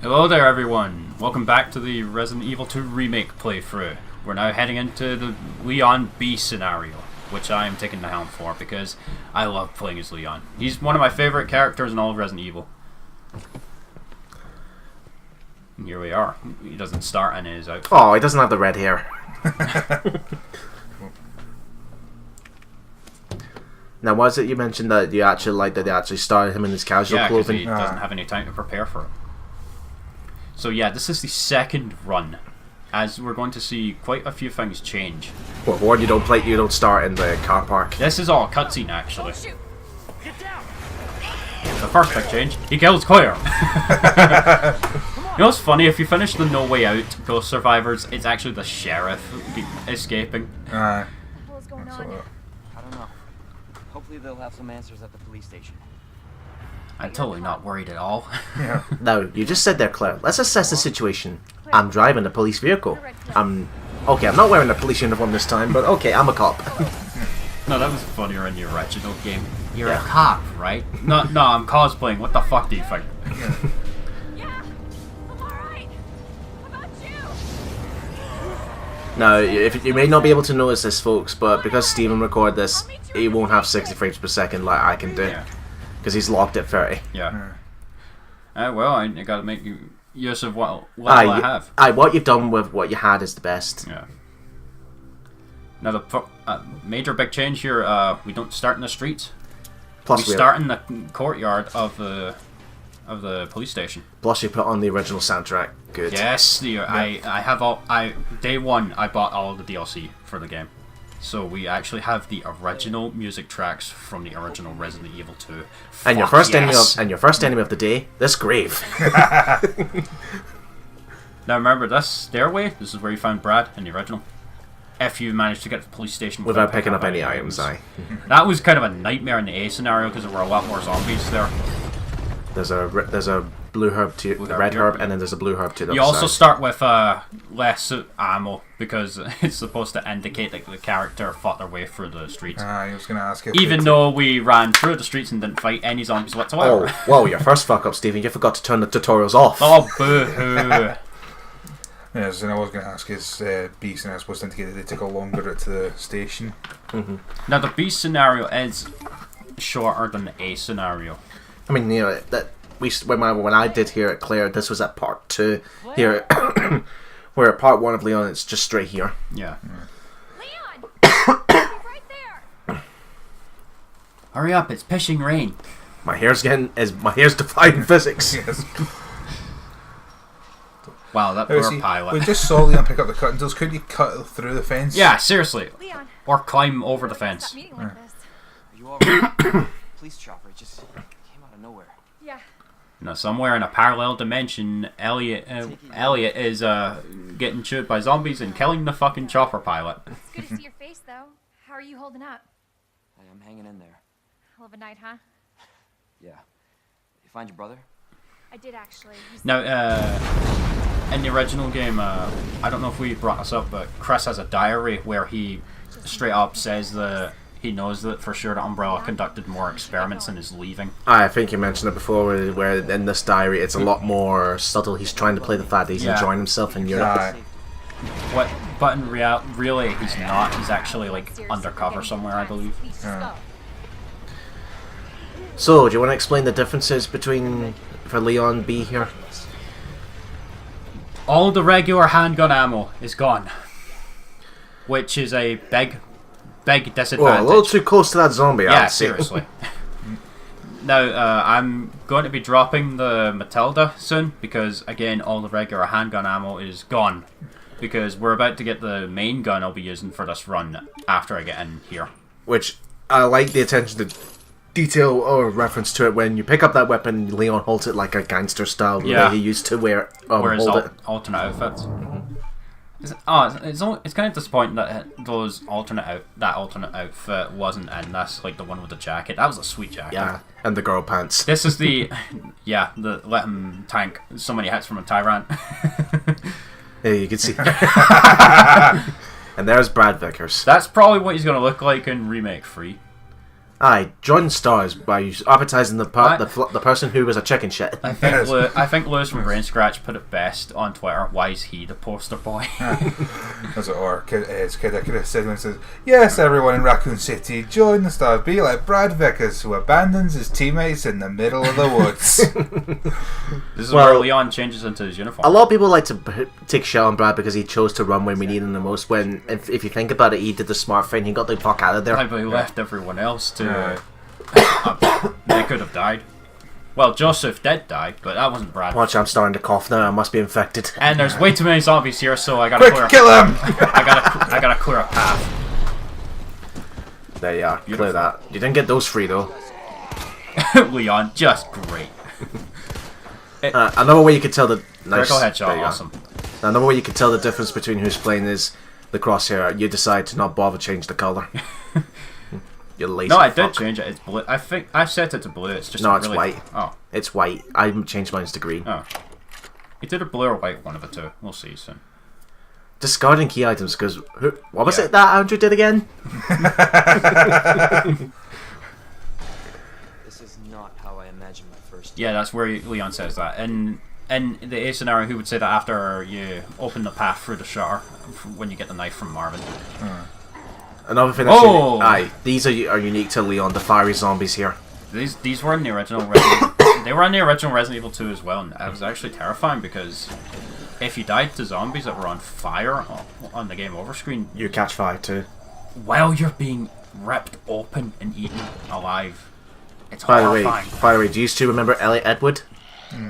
Hello there everyone, welcome back to the Resident Evil 2 Remake playthrough. We're now heading into the Leon B scenario, which I am taking the helm for because I love playing as Leon. He's one of my favourite characters in all of Resident Evil. And here we are. He doesn't start in his outfit. Oh, he doesn't have the red hair. Now, was it you mentioned that you actually like that they actually started him in his casual Yeah, because clothing? he doesn't have any time to prepare for it. So yeah, this is the second run, as we're going to see quite a few things change. Well, one, you don't start in the car park. This is all cutscene actually. The first big change, he kills Claire. You know what's funny? If you finish the No Way Out Ghost Survivors, it's actually the sheriff escaping. What's going on? I don't know. Hopefully they'll have some answers at the police station. I'm totally not worried at all. Yeah. Now, you just said there, Claire. Let's assess the situation. I'm driving a police vehicle. Okay, I'm not wearing a police uniform this time, but okay, I'm a cop. No, that was funnier in the original game. You're Yeah. a cop, right? No, I'm cosplaying. What the fuck do you think? Yeah, I'm alright. How about you? Now, if you may not be able to notice this, folks, but because Steven recorded this, he won't have 60 frames per second like I can do. Yeah. Because he's locked at 30. Yeah. Well, I gotta make use of what level I have. What you've done with what you had is the best. Yeah. Now the major big change here, we don't start in the streets. Plus we start in the courtyard of the police station. Plus you put on the original soundtrack. Good. Yes, I have all. Day one I bought all of the DLC for the game, so we actually have the original music tracks from the original Resident Evil 2. And your first enemy of the day, this grave. Now remember this stairway. This is where you found Brad in the original. If you managed to get to the police station without picking up any items, that was kind of a nightmare in the A scenario because there were a lot more zombies there. There's a blue herb to the red herb, and then there's a blue herb to the other You also side. start with less ammo because it's supposed to indicate that the character fought their way through the streets. I was going to ask you. Even though we ran through the streets and didn't fight any zombies whatsoever. Oh, whoa, your first fuck up, Stephen. You forgot to turn the tutorials off. Oh, boo-hoo. Yes, and I was going to ask, is Beast and I supposed to indicate that they took a longer route to the station? Mm-hmm. Now, the B scenario is shorter than the A scenario. I mean, you know, when I did here at Claire, this was at part 2. Here, where at part 1 of Leon, it's just straight here. Yeah. Leon! Right there! Hurry up, it's pissing rain. My hair's defying physics. Yes. Wow, that Now, poor see, pilot. we just saw Leon pick up the cutting tools. Could you cut through the fence? Yeah, seriously. Leon! Or climb over the Stop fence. meeting like this. Are you alright? Police chopper just came out of nowhere. Yeah. Now, somewhere in a parallel dimension, Elliot is getting chewed by zombies and killing the fucking chopper pilot. It's good to see your face, though. How are you holding up? I'm hanging in there. Hell of a night, huh? Yeah. You find your brother? I did, actually. Now, in the original game, I don't know if we brought this up, but Chris has a diary where he straight up says that he knows that for sure that Umbrella conducted more experiments and is leaving. I think you mentioned it before, where in this diary it's a lot more subtle. He's trying to play the fact that he's enjoying himself in Europe. Aye. But in really, he's not. He's actually like undercover somewhere, I believe. So, do you want to explain the differences for Leon B here? All the regular handgun ammo is gone, which is a big disadvantage. Well, a little too close to that zombie. Yeah, seriously. Now, I'm going to be dropping the Matilda soon because, again, all the regular handgun ammo is gone. Because we're about to get the main gun I'll be using for this run after I get in here. Which, I like the attention to detail or reference to it. When you pick up that weapon, Leon holds it like a gangster style the way he used to wear Whereas hold it. alternate outfits. It's kind of disappointing that those alternate outfit wasn't in this, like the one with the jacket. That was a sweet jacket. Yeah, and the girl pants. This is the the let him tank so many hits from a tyrant. Yeah, you can see. And there's Brad Vickers. That's probably what he's gonna look like in Remake 3. Aye, John stars by advertising the person who was a chicken shit. I think Lewis from Brain Scratch put it best on Twitter. Why is he the poster boy? As it or it's Kid. I could have said when it says, "Yes, everyone in Raccoon City, join the stars. Be like Brad Vickers, who abandons his teammates in the middle of the woods." This is where Leon changes into his uniform. A lot of people like to take shit on Brad because he chose to run when we needed him the most. When, if you think about it, he did the smart thing. He got the fuck out of there. But he left everyone else to. They could have died. Well, Joseph did die, but that wasn't Brad. Watch, I'm starting to cough now. I must be infected. And there's way too many zombies here, so I gotta Quick, kill him! I gotta clear a path. There you are. Clear that. You didn't get those free though. Leon, just great. Another way you could tell the Critical headshot, awesome. Another way you could tell the difference between who's playing is the crosshair. You decide to not bother change the color. You lazy. No, I fuck. did change it. It's blue. I think I set it to blue. It's just no, it's really... white. Oh, it's white. I changed mine to green. oh. You did a blue or white one of the two. We'll see soon. Discarding key items because what was it that Andrew did again? This is not how I imagined my first. Yeah, that's where Leon says that. In the A scenario, he would say that after you open the path through the shutter when you get the knife from Marvin. Another thing that's unique, these are unique to Leon, the fiery zombies here. These were in the original Resident They were in the original Resident Evil 2 as well, and it was actually terrifying because if you died to zombies that were on fire on the game over screen, you catch fire too. While you're being ripped open and eaten alive. It's horrifying. By the way, do you still remember Elliot Edward?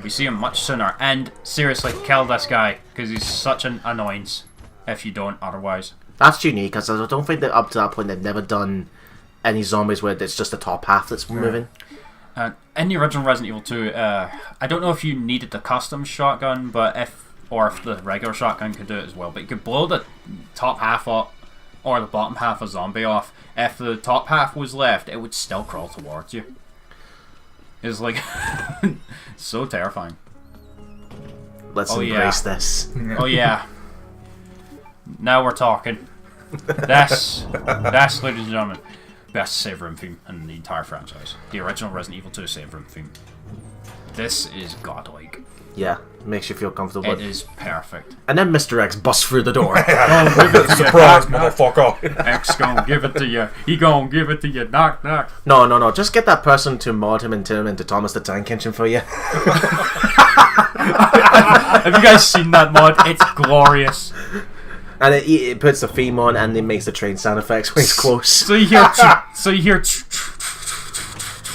We see him much sooner, and seriously, kill this guy because he's such an annoyance if you don't otherwise. That's unique, because I don't think that up to that point they've never done any zombies where it's just the top half that's moving. In the original Resident Evil 2, I don't know if you needed the custom shotgun, or if the regular shotgun could do it as well, but you could blow the top half up or the bottom half of zombie off. If the top half was left, it would still crawl towards you. It's like so terrifying. Let's embrace this. Oh yeah. Now we're talking. That's ladies and gentlemen, best save room theme in the entire franchise. The original Resident Evil 2 save room theme. This is godlike. Yeah, makes you feel comfortable. It is perfect. And then Mr. X busts through the door. Surprise, motherfucker! X gonna give it to you. He gonna give it to you. Knock, knock. No. Just get that person to mod him and turn him into Thomas the Tank Engine for you. Have you guys seen that mod? It's glorious. And it puts the theme on and it makes the train sound effects when he's close. So you hear.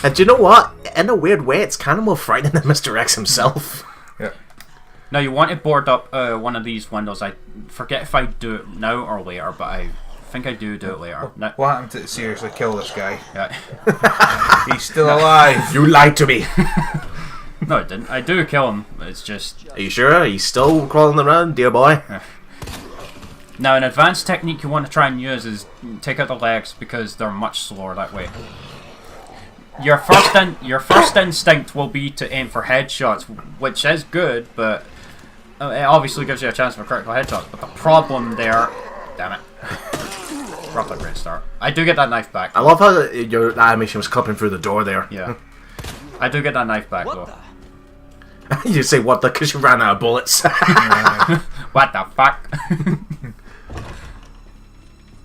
And do you know what? In a weird way, it's kind of more frightening than Mr. X himself. Yeah. Now you want to board up one of these windows. I forget if I do it now or later, but I think I do it later. Now, what happened to seriously kill this guy? Yeah. He's still alive. You lied to me. No, I didn't. I do kill him. It's just. Are you sure? He's still crawling around, dear boy. Now, an advanced technique you want to try and use is take out the legs because they're much slower that way. Your first instinct will be to aim for headshots, which is good, but it obviously gives you a chance for critical headshots. But the problem there, damn it, roughly great start. I do get that knife back. I love how your animation was clipping through the door there. Yeah, I do get that knife back though. You say what the? Because you ran out of bullets. What the fuck?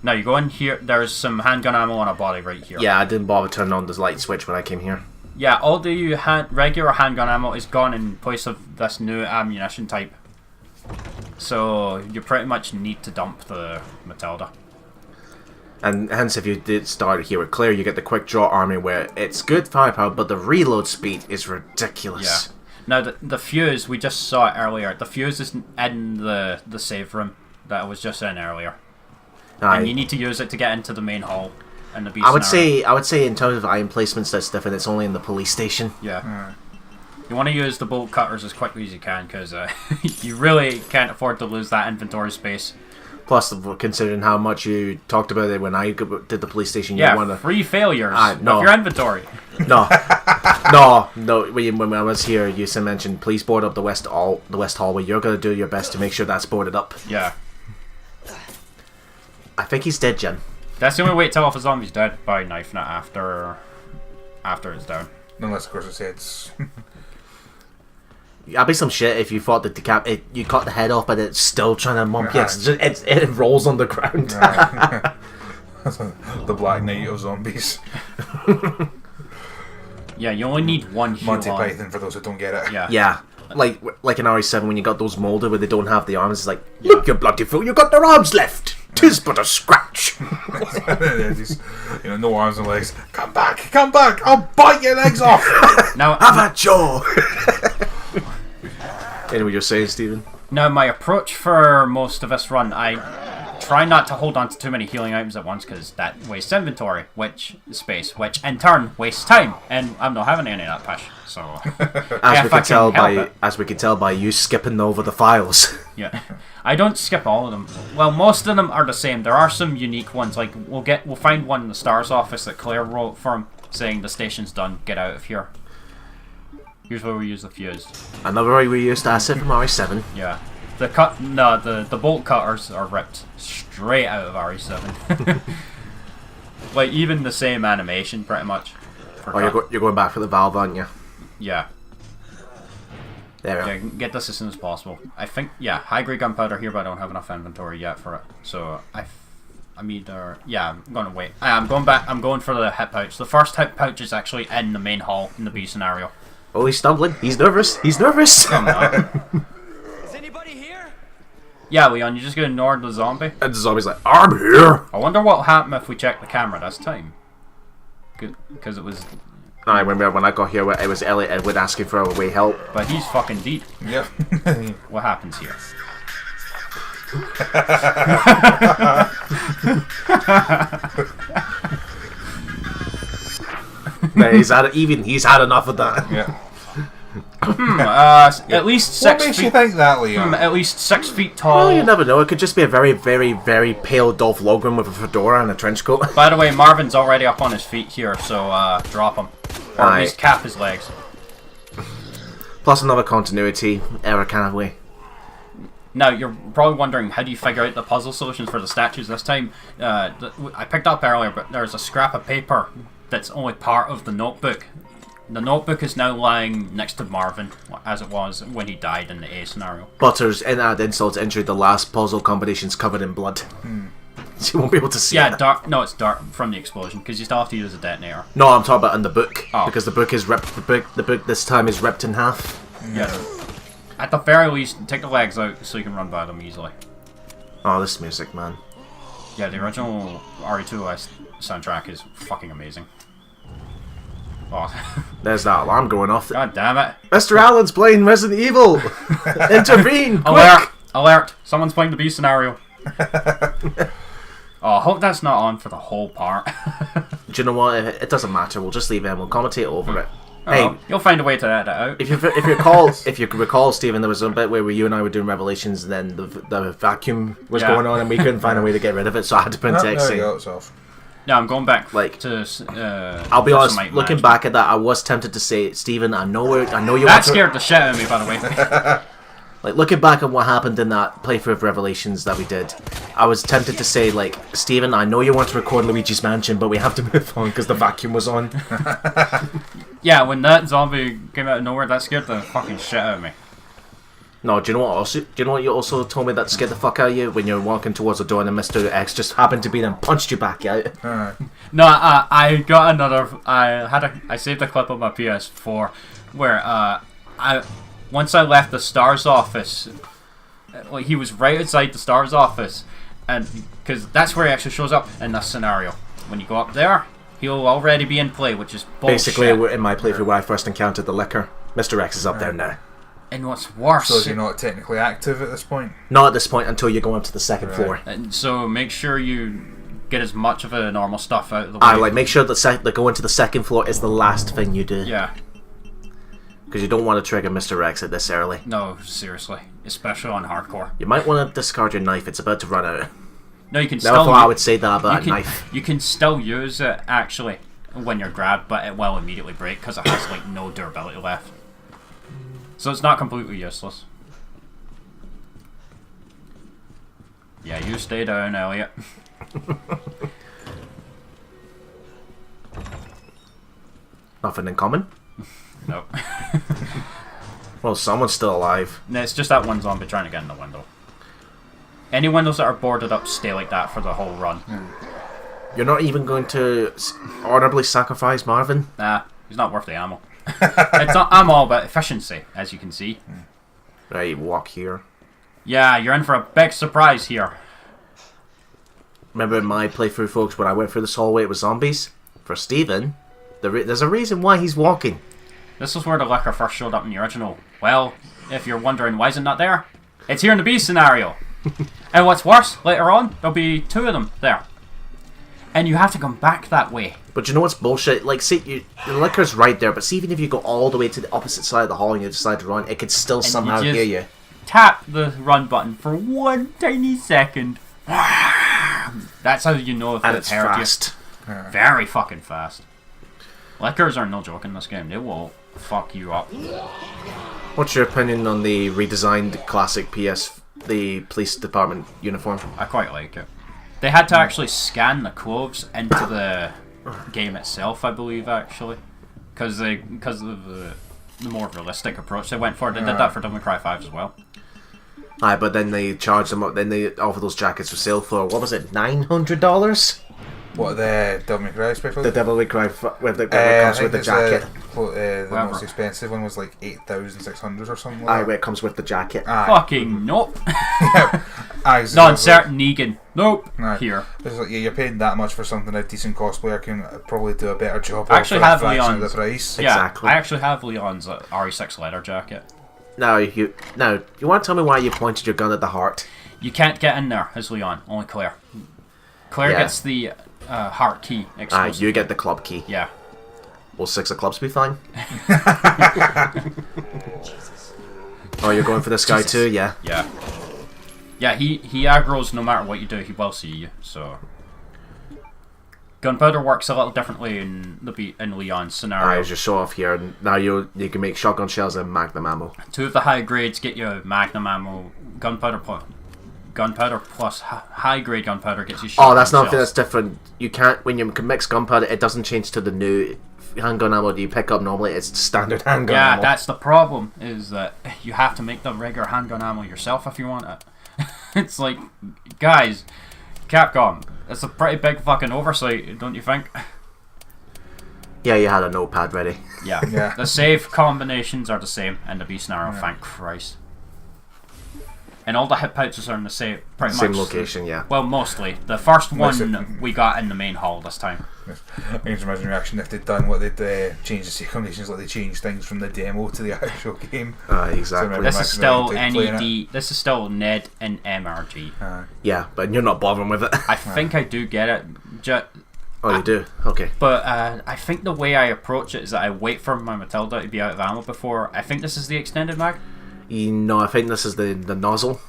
Now you go in here, there's some handgun ammo on a body right here. Yeah, I didn't bother turning on the light switch when I came here. Yeah, all the regular handgun ammo is gone in place of this new ammunition type. So you pretty much need to dump the Matilda. And hence, if you did start here with Claire, you get the quick draw army where it's good firepower, but the reload speed is ridiculous. Yeah. Now the fuse, we just saw it earlier. The fuse is in the save room that I was just in earlier. And you need to use it to get into the main hall in the B scenario. I would say in terms of item placements that's different. It's only in the police station. Yeah. You want to use the bolt cutters as quickly as you can because you really can't afford to lose that inventory space. Plus, considering how much you talked about it when I did the police station, yeah, you want to free failures no. of your inventory. No. When I was here, you mentioned please board up the west hallway. You're gonna do your best to make sure that's boarded up. Yeah. I think he's dead, Jen. That's the only way to tell if a zombie's dead, by knifing it after it's down. Unless, of course, its head's... That'd be some shit if you thought that you cut the head off, but it's still trying to mump you. It rolls on the ground. The Black Knight of zombies. Yeah, you only need one heal Monty on. Python, for those who don't get it. Yeah. Yeah. Like in RE7 when you got those molded where they don't have the arms, it's like, look, you bloody fool, you got their arms left. 'Tis but a scratch. Just, no arms and legs. Come back, I'll bite your legs off. Now, Have a jaw. Anyway, you're saying, Stephen? Now, my approach for most of this run, I try not to hold on to too many healing items at once because that wastes inventory, which in turn wastes time, and I'm not having any of that push. So, as we could tell by you skipping over the files. Yeah, I don't skip all of them. Well, most of them are the same. There are some unique ones. Like we'll find one in the STARS office that Claire wrote for him, saying the station's done. Get out of here. Here's where we use the fuse. Another way we used asset from RE7. Yeah. The bolt cutters are ripped straight out of RE7. Like, even the same animation, pretty much. You're going back for the valve, aren't you? Yeah. There we Yeah, get this as soon as possible. I think, yeah, high-grade gunpowder here, but I don't have enough inventory yet for it. So, I'm either... Yeah, I'm going to wait. I'm going back. I'm going for the hip pouch. The first hip pouch is actually in the main hall in the B scenario. Oh, he's stumbling. He's nervous. He's nervous. Come on. Is anybody here? Yeah, Leon, you're just going to ignore the zombie? And the zombie's like, I'm here. I wonder what'll happen if we check the camera this time. Because it was... I remember when I got here, it was Elliot Edward asking for our way help. But he's fucking deep. Yep. What happens here? No, he's had enough of that. Yeah. At least 6 What feet. makes you think that, Leon? At least 6 feet tall. Well, you never know. It could just be a very, very, very pale Dolph Lundgren with a fedora and a trench coat. By the way, Marvin's already up on his feet here, so drop him. Or at least cap his legs. Plus another continuity error kind of way. Now, you're probably wondering, how do you figure out the puzzle solutions for the statues this time? I picked up earlier, but there's a scrap of paper that's only part of the notebook. The notebook is now lying next to Marvin, as it was when he died in the A scenario. Butters, in add insult to injury, the last puzzle combination's covered in blood. So you won't be able to see it. Yeah, dark. No, it's dark from the explosion, because you still have to use a detonator. No, I'm talking about in the book. Oh. Because the book is ripped. The book this time is ripped in half. Yeah. At the very least, take the legs out so you can run by them easily. Oh, this music, man. Yeah, the original RE2 soundtrack is fucking amazing. Oh. There's that alarm going off. God damn it. Mr. Allen's playing Resident Evil! Intervene! Quick! Alert! Alert! Someone's playing the B scenario. Oh, I hope that's not on for the whole part. Do you know what? It doesn't matter. We'll just leave it and we'll commentate over it. Oh, Hey, you'll find a way to edit it out. if you recall, Stephen, there was a bit where you and I were doing Revelations, and then the vacuum was going on, and we couldn't find a way to get rid of it, so I had to print text There you saying. go, it's off. Yeah, I'm going back Like, to. I'll be honest. Might Looking Management. back at that, I was tempted to say, Stephen, I know you. That want to, scared the shit out of me, by the way. like looking back at what happened in that playthrough of Revelations that we did, I was tempted to say, like, Stephen, I know you want to record Luigi's Mansion, but we have to move on because the vacuum was on. Yeah, when that zombie came out of nowhere, that scared the fucking shit out of me. No, do you know what? Also, do you know what you also told me that scared the fuck out of you when you're walking towards the door and Mr. X just happened to be there and punched you back out? No, I got another. I saved a clip of my PS4 where once I left the STARS office, like he was right outside the STARS office, and because that's where he actually shows up in this scenario. When you go up there, he'll already be in play, which is bullshit. Basically, in my playthrough where I first encountered the liquor, Mr. X is up there now. And what's worse, So is he not technically active at this point? Not at this point until you go up to the second floor. and so make sure you get as much of the normal stuff out of the way. Make sure that going to the second floor is the last thing you do. Yeah. Because you don't want to trigger Mr. X at this early. No, seriously, especially on hardcore. You might want to discard your knife. It's about to run out. No, you can Never still. thought I would say that about a you knife. You can still use it actually when you're grabbed, but it will immediately break because it has like no durability left. So it's not completely useless. Yeah, you stay down, Elliot. Nothing in common. No. Well, someone's still alive. No, it's just that one zombie trying to get in the window. Any windows that are boarded up stay like that for the whole run. You're not even going to honorably sacrifice Marvin? Nah, he's not worth the ammo. I'm all about efficiency, as you can see. Right, walk here. Yeah, you're in for a big surprise here. Remember in my playthrough, folks, when I went through this hallway with zombies? For Steven, there's a reason why he's walking. This is where the liquor first showed up in the original. Well, if you're wondering why is it not there, it's here in the B scenario. And what's worse, later on, there'll be 2 of them there. And you have to come back that way. But you know what's bullshit? Like, see, the liquor's right there, but see, even if you go all the way to the opposite side of the hall and you decide to run, it could still somehow you hear you. Tap the run button for 1 tiny second. That's how you know if And it's it's fast. Very fucking fast. Liquors are no joke in this game. They will fuck you up. What's your opinion on the redesigned classic the police department uniform? I quite like it. They had to actually scan the clothes into the game itself, I believe, actually. Because of the more realistic approach they went for. They did that for Devil May Cry 5 as well. Aye, but then they charged them up, then they offer those jackets for sale for, what was it, $900? What, the Devil May Cry special? The Devil May Cry with the comes with the jacket. The most expensive one was like 8,600 or something like Aye, that. where it comes with the jacket. Fucking nope. Non-certain Negan. Nope. Right. Here. It's like, you're paying that much for something a decent cosplayer can probably do a better job I actually for a have fraction of Leon's. the price. Yeah, Exactly. I actually have Leon's RE6 leather jacket. Now, you want to tell me why you pointed your gun at the heart? You can't get in there as Leon, only Claire. Claire Yeah. gets the heart key Aye, exclusive. you get the club key. Yeah. Will 6 of clubs be fine? Oh, you're going for this guy too? Yeah. Yeah. Yeah, he aggroes no matter what you do, he will see you, so... Gunpowder works a little differently in Leon's scenario. Aye, just show off here. Now you can make shotgun shells and magnum ammo. 2 of the high grades get you magnum ammo. Gunpowder plus high grade gunpowder gets you shotgun Oh, that's not shells. that's different. You can't when you mix gunpowder. It doesn't change to the new handgun ammo that you pick up normally. It's standard handgun Yeah, ammo. that's the problem. Is that you have to make the regular handgun ammo yourself if you want it. It's like, guys, Capcom. It's a pretty big fucking oversight, don't you think? Yeah, you had a notepad ready. Yeah. Yeah. The save combinations are the same in the B scenario. Thank Christ. And all the hit pouches are in the same Same location, yeah. Well, mostly. The first Most one we got in the main hall this time. I can just imagine the reaction if they'd done what they'd changed the save combinations, like they changed things from the demo to the actual game. Exactly. So This is still playing NED. This is still NED and MRG. Yeah, but you're not bothering with it. I think I do get it. Oh, you do? Okay. But I think the way I approach it is that I wait for my Matilda to be out of ammo before. I think this is the extended mag. No, I think this is the nozzle.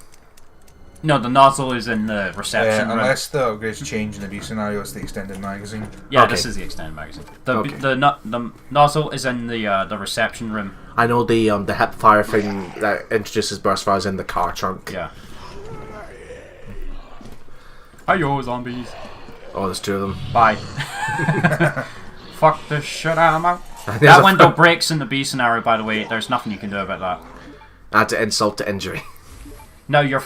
No, the nozzle is in the reception room. Unless the upgrades change in the B scenario, it's the extended magazine. Yeah, Okay. this is the extended magazine. Okay. The nozzle is in the reception room. I know the hip fire thing that introduces burst fire is in the car trunk. Yeah. Hiyo, zombies. Oh, there's 2 of them. Bye. Fuck this shit, I'm out. There's That a- window breaks in the B scenario, by the way. There's nothing you can do about that. Add to insult to injury. Now your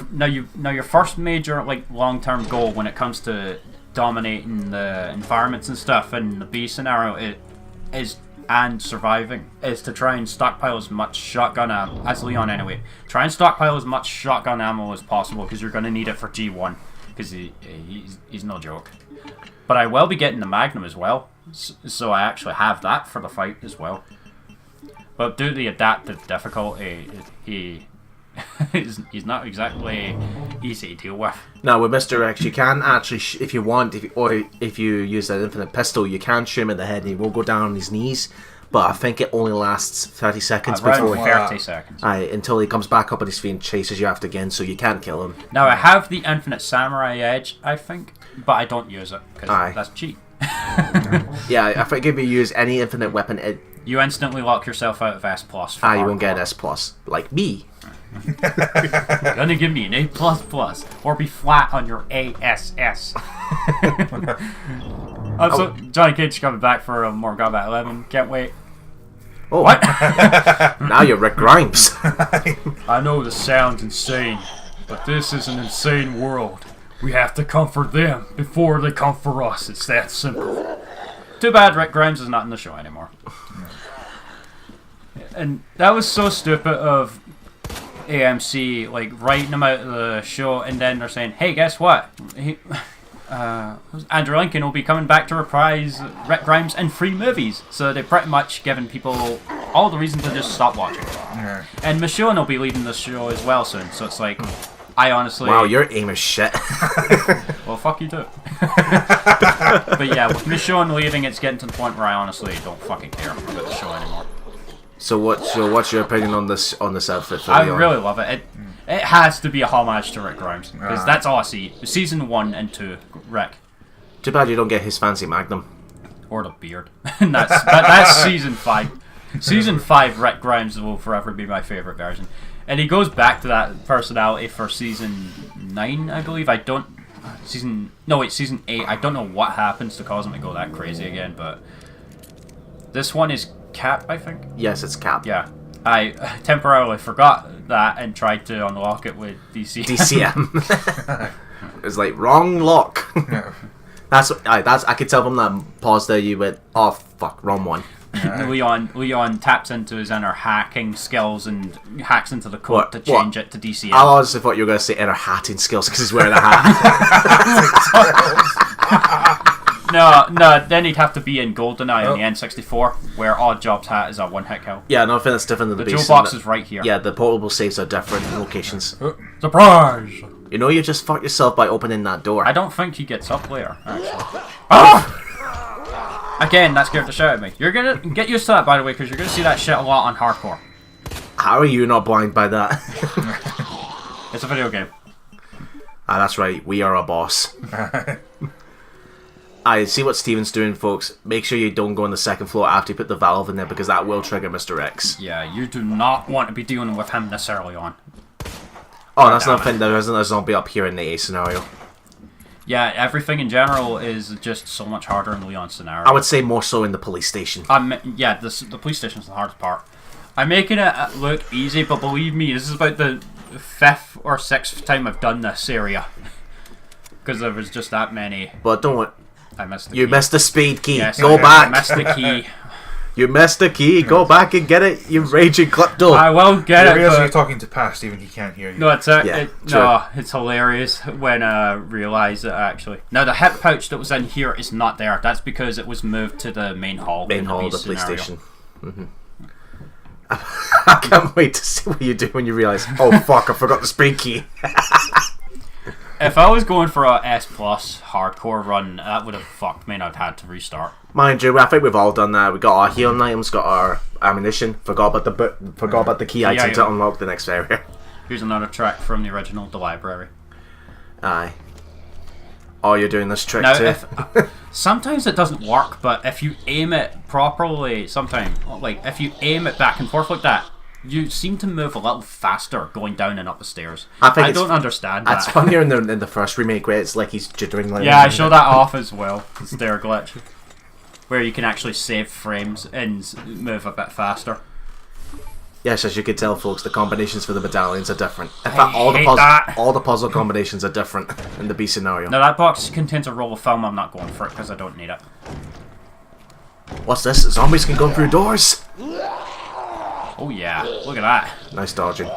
first major long-term goal when it comes to dominating the environments and stuff in the B scenario and surviving is to try and stockpile as much shotgun ammo as Leon anyway. Try and stockpile as much shotgun ammo as possible because you're going to need it for G1 because he's no joke. But I will be getting the Magnum as well, so I actually have that for the fight as well. But due to the adaptive difficulty, he's not exactly easy to deal with. Now with Mr. X, you can actually, if you want, if you use that infinite pistol, you can shoot him in the head and he will go down on his knees. But I think it only lasts 30 seconds Around before 30 seconds. until he comes back up on his feet and chases you after again, so you can't kill him. Now I have the Infinite Samurai Edge, I think, but I don't use it because that's cheap. Yeah, I think if you use any infinite weapon, You instantly lock yourself out of S+. you won't get an S+, like me. You're gonna give me an A++, or be flat on your ASS. Also, Johnny Cage coming back for Mortal Kombat 11. Can't wait. Oh. What? Now you're Rick Grimes. I know this sounds insane, but this is an insane world. We have to comfort them before they comfort us. It's that simple. Too bad Rick Grimes is not in the show anymore. And that was so stupid of AMC, like, writing him out of the show, and then they're saying, hey, guess what? Andrew Lincoln will be coming back to reprise Rick Grimes in 3 movies. So they're pretty much giving people all the reason to just stop watching. Yeah. And Michonne will be leaving the show as well soon, so it's like, I honestly... Wow, your aim is shit. Well, fuck you too. But yeah, with Michonne leaving, it's getting to the point where I honestly don't fucking care about the show anymore. So what's your opinion on this outfit for I Leon? really love it. It has to be a homage to Rick Grimes, because that's all I see. Season 1 and 2, Rick. Too bad you don't get his fancy magnum. Or the beard. And that's Season 5. Season 5 Rick Grimes will forever be my favourite version. And he goes back to that personality for Season 9, I believe. Season 8. I don't know what happens to cause him to go that crazy again, but... This one is Cap, I think? Yes, it's Cap. Yeah. I temporarily forgot that and tried to unlock it with DC. DCM. It's like, wrong lock. That's I could tell from that pause there you went, oh fuck, wrong one. Leon taps into his inner hacking skills and hacks into the code to change it to DCM. I honestly thought you were going to say inner hatting skills because he's wearing a hat. No, then he'd have to be in GoldenEye on the N64, where Odd Job's hat is a one-hit kill. Yeah, no, I think that's different than the The base. jewel box is right here. Yeah, the portable safes are different locations. Surprise! You know you just fucked yourself by opening that door. I don't think he gets up later, actually. Oh! Again, that scared the shit out of me. You're gonna get used to that, by the way, because you're gonna see that shit a lot on hardcore. How are you not blind by that? It's a video game. Ah, that's right. We are a boss. I see what Steven's doing, folks. Make sure you don't go on the second floor after you put the valve in there, because that will trigger Mr. X. Yeah, you do not want to be dealing with him necessarily on. Oh, that's another thing. There isn't a zombie up here in the A scenario. Yeah, everything in general is just so much harder in Leon's scenario. I would say more so in the police station. Yeah, the police station's the hardest part. I'm making it look easy, but believe me, this is about the 5th or 6th time I've done this area. Because there was just that many. But don't worry. I missed the key. You missed the speed key. Yes, Go back. I missed the key. You missed the key. Go back and get it, you raging klepto. I will get You it. realise But... you're talking to past, even he can't hear you. No, it's Yeah, no, it's hilarious when I realise it actually. Now the hip pouch that was in here is not there. That's because it was moved to the main hall. Main hall of the police scenario. station. I can't wait to see what you do when you realise, oh fuck, I forgot the speed key. If I was going for a S plus hardcore run, that would have fucked me and I'd had to restart. Mind you, I think we've all done that. We got our healing items, got our ammunition, forgot about the key item to unlock the next area. Here's another trick from the original, the library. Aye. Oh, you're doing this trick Now, too? sometimes it doesn't work, but if you aim it properly, sometimes, like, if you aim it back and forth like that, you seem to move a little faster going down and up the stairs. I don't understand that. That's funnier in the first remake where it's like he's jittering like yeah, I show that off as well, the stair glitch. Where you can actually save frames and move a bit faster. Yes, as you can tell, folks, the combinations for the medallions are different. In I fact, hate all the puzzle combinations are different in the B scenario. Now that box contains a roll of film, I'm not going for it because I don't need it. What's this? Zombies can go through doors! Oh yeah, look at that. Nice dodging.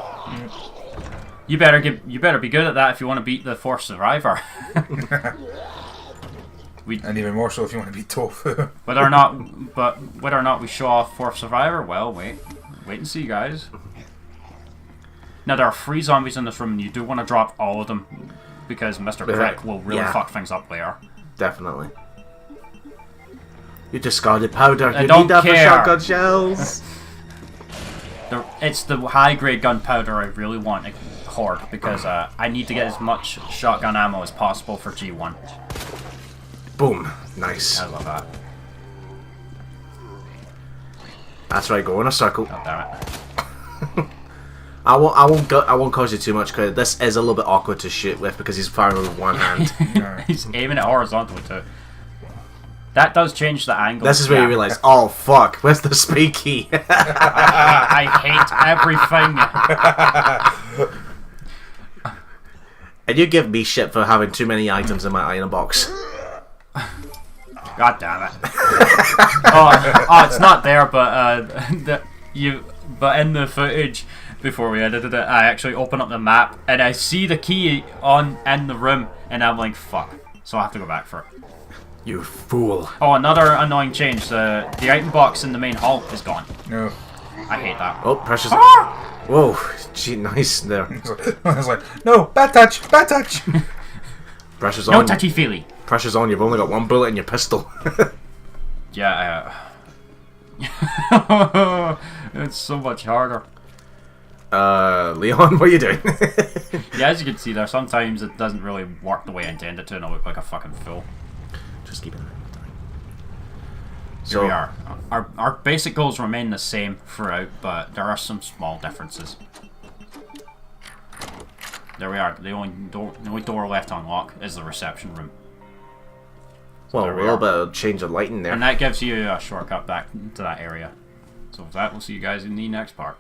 You better be good at that if you want to beat the fourth survivor. And even more so if you want to beat Tofu. whether or not we show off fourth survivor, well, wait and see, guys. Now there are 3 zombies in this room, and you do want to drop all of them because Mr. Crick will really fuck things up later. Definitely. You discarded powder. I You don't need that for care. shotgun shells. It's the high-grade gunpowder I really want to hoard because I need to get as much shotgun ammo as possible for G1. Boom. Nice. I love that. That's right. Go in a circle. Oh, damn it. I won't cause you too much credit. This is a little bit awkward to shoot with because he's firing with one hand. He's aiming it horizontally too. That does change the angle. This is where you realise, oh fuck, where's the spray key? I hate everything. And you give me shit for having too many items in my iron box. God damn it. oh, it's not there, but but in the footage before we edited it, I actually open up the map and I see the key in the room, and I'm like, fuck. So I have to go back for it. You fool. Oh, another annoying change. The item box in the main hall is gone. No. I hate that. Oh, precious. Whoa, gee, nice there. I was like, no, bad touch, bad touch. Pressure's No on. touchy-feely. Pressure's on, you've only got one bullet in your pistol. Yeah, it's so much harder. Leon, what are you doing? Yeah, as you can see there, sometimes it doesn't really work the way I intended to, and I look like a fucking fool. Just keep it. Here we are. Our basic goals remain the same throughout, but there are some small differences. There we are. The only door left to unlock is the reception room. So Well, a little bit of change of lighting there. And that gives you a shortcut back to that area. So with that, we'll see you guys in the next part.